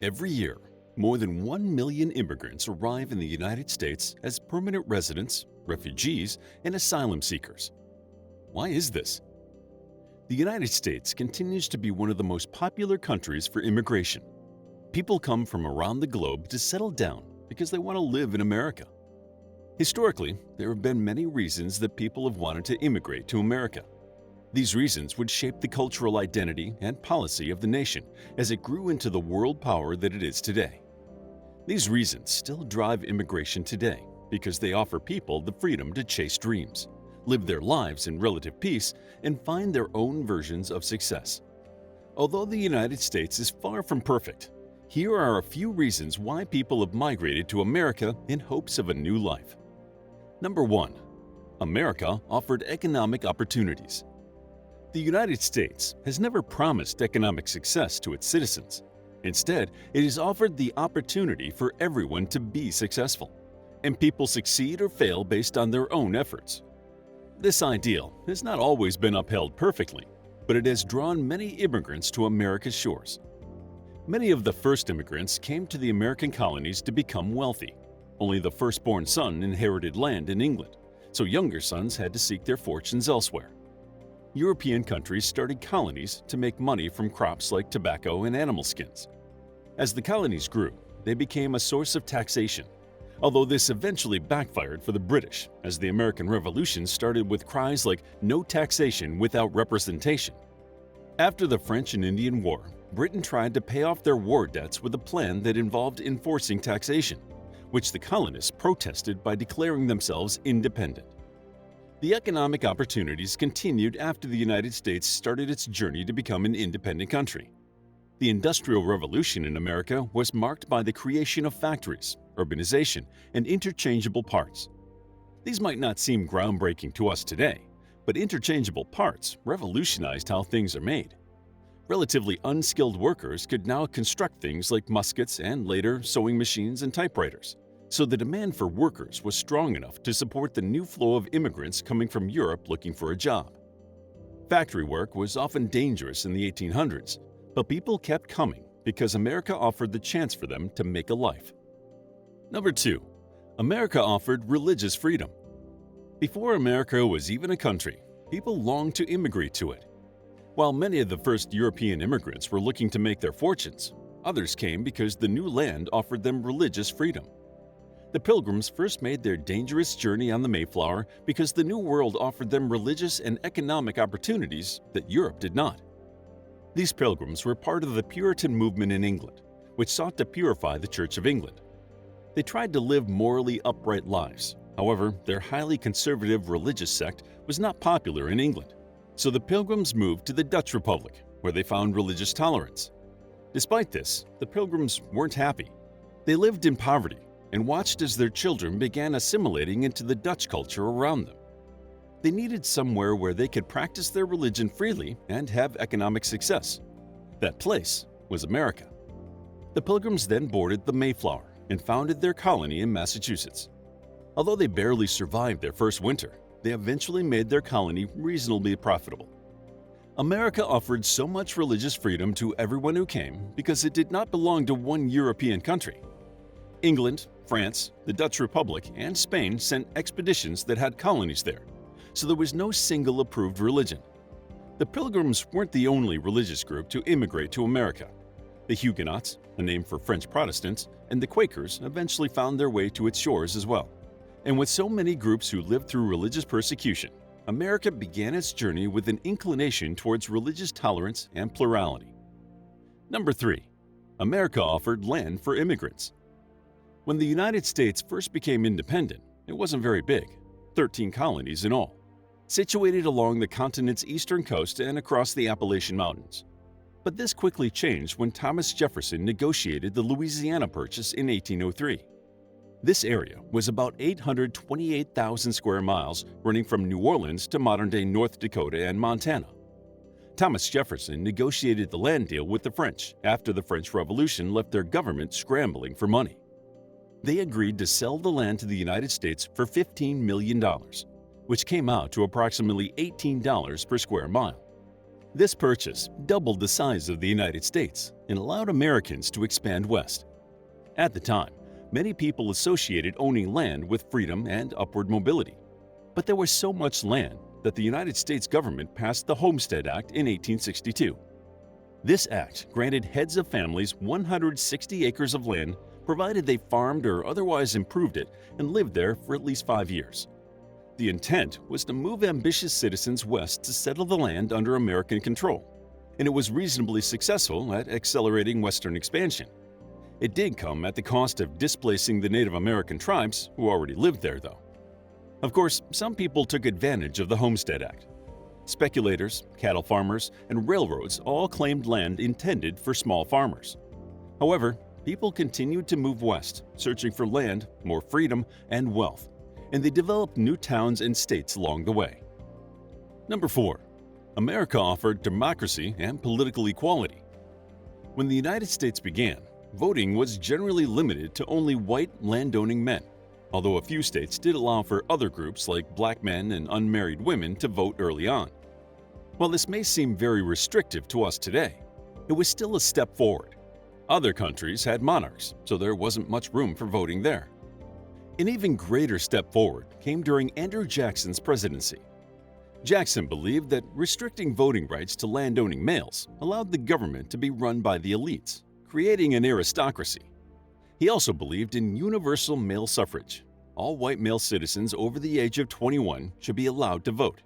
Every year, more than 1 million immigrants arrive in the United States as permanent residents, refugees, and asylum seekers. Why is this? The United States continues to be one of the most popular countries for immigration. People come from around the globe to settle down because they want to live in America. Historically, there have been many reasons that people have wanted to immigrate to America. These reasons would shape the cultural identity and policy of the nation as it grew into the world power that it is today. These reasons still drive immigration today because they offer people the freedom to chase dreams, live their lives in relative peace, and find their own versions of success. Although the United States is far from perfect, here are a few reasons why people have migrated to America in hopes of a new life. Number 1. America offered economic opportunities. The United States has never promised economic success to its citizens. Instead, it has offered the opportunity for everyone to be successful, and people succeed or fail based on their own efforts. This ideal has not always been upheld perfectly, but it has drawn many immigrants to America's shores. Many of the first immigrants came to the American colonies to become wealthy. Only the firstborn son inherited land in England, so younger sons had to seek their fortunes elsewhere. European countries started colonies to make money from crops like tobacco and animal skins. As the colonies grew, they became a source of taxation, although this eventually backfired for the British as the American Revolution started with cries like "no taxation without representation." After the French and Indian War, Britain tried to pay off their war debts with a plan that involved enforcing taxation, which the colonists protested by declaring themselves independent. The economic opportunities continued after the United States started its journey to become an independent country. The Industrial Revolution in America was marked by the creation of factories, urbanization, and interchangeable parts. These might not seem groundbreaking to us today, but interchangeable parts revolutionized how things are made. Relatively unskilled workers could now construct things like muskets and later sewing machines and typewriters. So the demand for workers was strong enough to support the new flow of immigrants coming from Europe looking for a job. Factory work was often dangerous in the 1800s, but people kept coming because America offered the chance for them to make a life. Number 2. America offered religious freedom. Before America was even a country, people longed to immigrate to it. While many of the first European immigrants were looking to make their fortunes, others came because the new land offered them religious freedom. The Pilgrims first made their dangerous journey on the Mayflower because the New World offered them religious and economic opportunities that Europe did not. These Pilgrims were part of the Puritan movement in England, which sought to purify the Church of England. They tried to live morally upright lives. However, their highly conservative religious sect was not popular in England, so the Pilgrims moved to the Dutch Republic, where they found religious tolerance. Despite this, the Pilgrims weren't happy. They lived in poverty and watched as their children began assimilating into the Dutch culture around them. They needed somewhere where they could practice their religion freely and have economic success. That place was America. The Pilgrims then boarded the Mayflower and founded their colony in Massachusetts. Although they barely survived their first winter, they eventually made their colony reasonably profitable. America offered so much religious freedom to everyone who came because it did not belong to one European country. England, France, the Dutch Republic, and Spain sent expeditions that had colonies there, so there was no single approved religion. The Pilgrims weren't the only religious group to immigrate to America. The Huguenots, a name for French Protestants, and the Quakers eventually found their way to its shores as well. And with so many groups who lived through religious persecution, America began its journey with an inclination towards religious tolerance and plurality. Number 3. America offered land for immigrants. When the United States first became independent, it wasn't very big, 13 colonies in all, situated along the continent's eastern coast and across the Appalachian Mountains. But this quickly changed when Thomas Jefferson negotiated the Louisiana Purchase in 1803. This area was about 828,000 square miles running from New Orleans to modern-day North Dakota and Montana. Thomas Jefferson negotiated the land deal with the French after the French Revolution left their government scrambling for money. They agreed to sell the land to the United States for $15 million, which came out to approximately $18 per square mile. This purchase doubled the size of the United States and allowed Americans to expand west. At the time, many people associated owning land with freedom and upward mobility. But there was so much land that the United States government passed the Homestead Act in 1862. This act granted heads of families 160 acres of land provided they farmed or otherwise improved it and lived there for at least 5 years. The intent was to move ambitious citizens west to settle the land under American control, and it was reasonably successful at accelerating Western expansion. It did come at the cost of displacing the Native American tribes who already lived there, though. Of course, some people took advantage of the Homestead Act. Speculators, cattle farmers, and railroads all claimed land intended for small farmers. However, people continued to move west, searching for land, more freedom, and wealth, and they developed new towns and states along the way. Number 4. America offered democracy and political equality. When the United States began, voting was generally limited to only white landowning men, although a few states did allow for other groups like black men and unmarried women to vote early on. While this may seem very restrictive to us today, it was still a step forward. Other countries had monarchs, so there wasn't much room for voting there. An even greater step forward came during Andrew Jackson's presidency. Jackson believed that restricting voting rights to landowning males allowed the government to be run by the elites, creating an aristocracy. He also believed in universal male suffrage. All white male citizens over the age of 21 should be allowed to vote.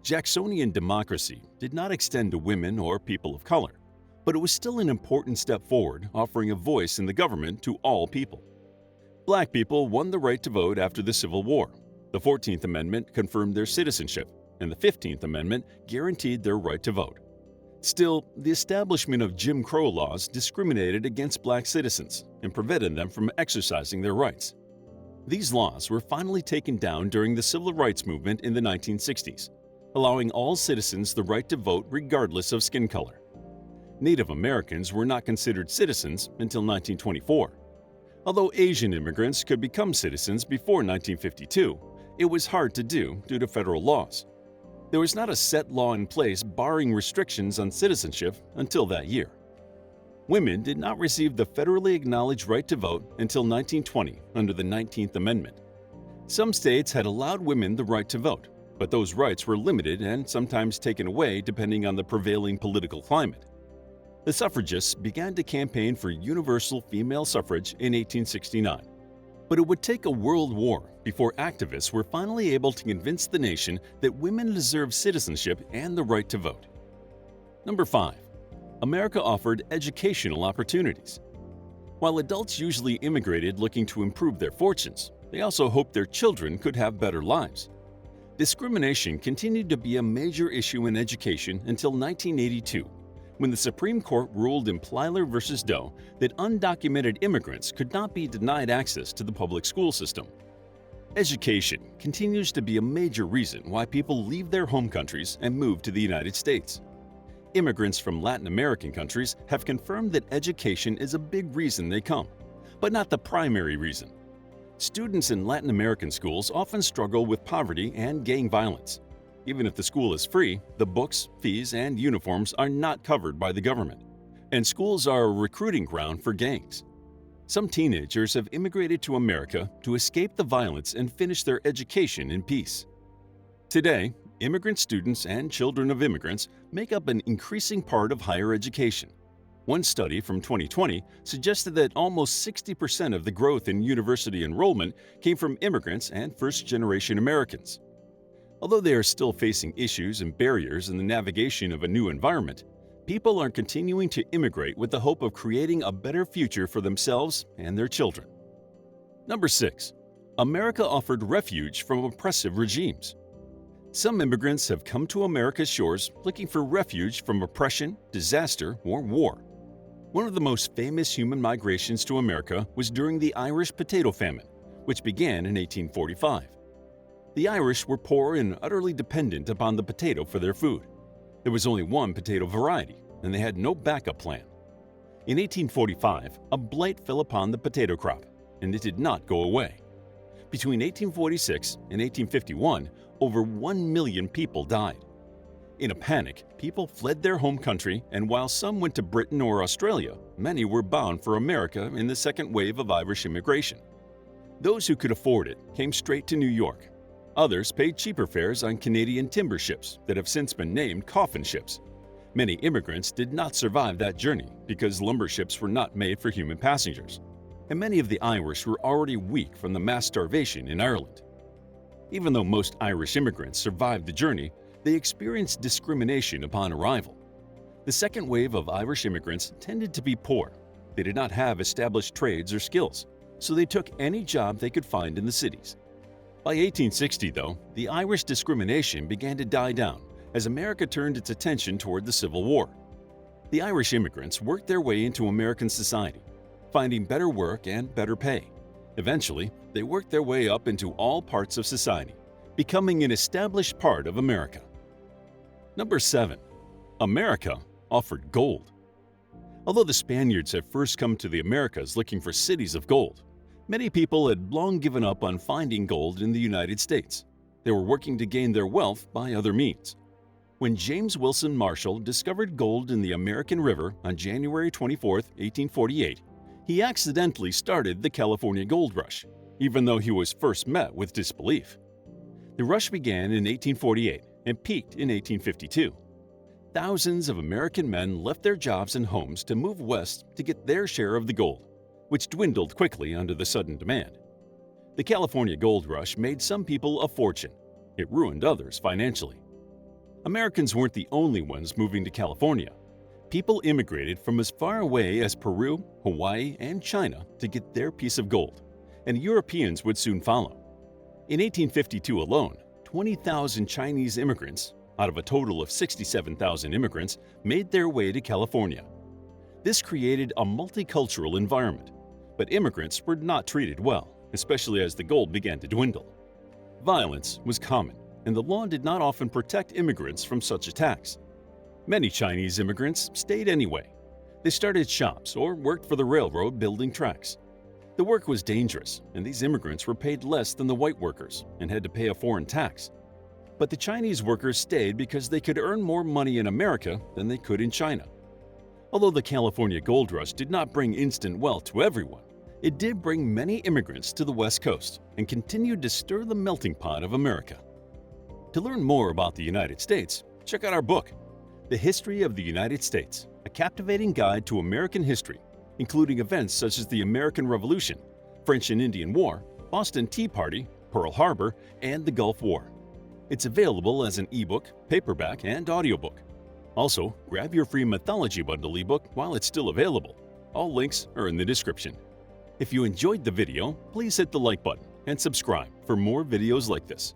Jacksonian democracy did not extend to women or people of color, but it was still an important step forward, offering a voice in the government to all people. Black people won the right to vote after the Civil War. The 14th Amendment confirmed their citizenship, and the 15th Amendment guaranteed their right to vote. Still, the establishment of Jim Crow laws discriminated against black citizens and prevented them from exercising their rights. These laws were finally taken down during the Civil Rights Movement in the 1960s, allowing all citizens the right to vote regardless of skin color. Native Americans were not considered citizens until 1924. Although Asian immigrants could become citizens before 1952, it was hard to do due to federal laws. There was not a set law in place barring restrictions on citizenship until that year. Women did not receive the federally acknowledged right to vote until 1920 under the 19th Amendment. Some states had allowed women the right to vote, but those rights were limited and sometimes taken away depending on the prevailing political climate. The suffragists began to campaign for universal female suffrage in 1869. But it would take a world war before activists were finally able to convince the nation that women deserve citizenship and the right to vote. Number 5. America offered educational opportunities. While adults usually immigrated looking to improve their fortunes, they also hoped their children could have better lives. Discrimination continued to be a major issue in education until 1982, when the Supreme Court ruled in Plyler v. Doe that undocumented immigrants could not be denied access to the public school system. Education continues to be a major reason why people leave their home countries and move to the United States. Immigrants from Latin American countries have confirmed that education is a big reason they come, but not the primary reason. Students in Latin American schools often struggle with poverty and gang violence. Even if the school is free, the books, fees, and uniforms are not covered by the government, and schools are a recruiting ground for gangs. Some teenagers have immigrated to America to escape the violence and finish their education in peace. Today, immigrant students and children of immigrants make up an increasing part of higher education. One study from 2020 suggested that almost 60% of the growth in university enrollment came from immigrants and first-generation Americans. Although they are still facing issues and barriers in the navigation of a new environment, people are continuing to immigrate with the hope of creating a better future for themselves and their children. Number 6. America offered refuge from oppressive regimes. Some immigrants have come to America's shores looking for refuge from oppression, disaster, or war. One of the most famous human migrations to America was during the Irish potato famine, which began in 1845. The Irish were poor and utterly dependent upon the potato for their food. There was only one potato variety, and they had no backup plan. In 1845, a blight fell upon the potato crop, and it did not go away. Between 1846 and 1851, over 1 million people died. In a panic, people fled their home country, and while some went to Britain or Australia, many were bound for America in the second wave of Irish immigration. Those who could afford it came straight to New York. Others paid cheaper fares on Canadian timber ships that have since been named coffin ships. Many immigrants did not survive that journey because lumber ships were not made for human passengers, and many of the Irish were already weak from the mass starvation in Ireland. Even though most Irish immigrants survived the journey, they experienced discrimination upon arrival. The second wave of Irish immigrants tended to be poor. They did not have established trades or skills, so they took any job they could find in the cities. By 1860, though, the Irish discrimination began to die down as America turned its attention toward the Civil War. The Irish immigrants worked their way into American society, finding better work and better pay. Eventually, they worked their way up into all parts of society, becoming an established part of America. Number 7. America offered gold. Although the Spaniards had first come to the Americas looking for cities of gold, many people had long given up on finding gold in the United States. They were working to gain their wealth by other means. When James Wilson Marshall discovered gold in the American River on January 24, 1848, he accidentally started the California Gold Rush, even though he was first met with disbelief. The rush began in 1848 and peaked in 1852. Thousands of American men left their jobs and homes to move west to get their share of the gold, which dwindled quickly under the sudden demand. The California Gold Rush made some people a fortune. It ruined others financially. Americans weren't the only ones moving to California. People immigrated from as far away as Peru, Hawaii, and China to get their piece of gold, and Europeans would soon follow. In 1852 alone, 20,000 Chinese immigrants, out of a total of 67,000 immigrants, made their way to California. This created a multicultural environment, but immigrants were not treated well, especially as the gold began to dwindle. Violence was common, and the law did not often protect immigrants from such attacks. Many Chinese immigrants stayed anyway. They started shops or worked for the railroad building tracks. The work was dangerous, and these immigrants were paid less than the white workers and had to pay a foreign tax. But the Chinese workers stayed because they could earn more money in America than they could in China. Although the California Gold Rush did not bring instant wealth to everyone, it did bring many immigrants to the West Coast and continued to stir the melting pot of America. To learn more about the United States, check out our book, The History of the United States, a captivating guide to American history, including events such as the American Revolution, French and Indian War, Boston Tea Party, Pearl Harbor, and the Gulf War. It's available as an ebook, paperback, and audiobook. Also, grab your free Mythology Bundle ebook while it's still available. All links are in the description. If you enjoyed the video, please hit the like button and subscribe for more videos like this.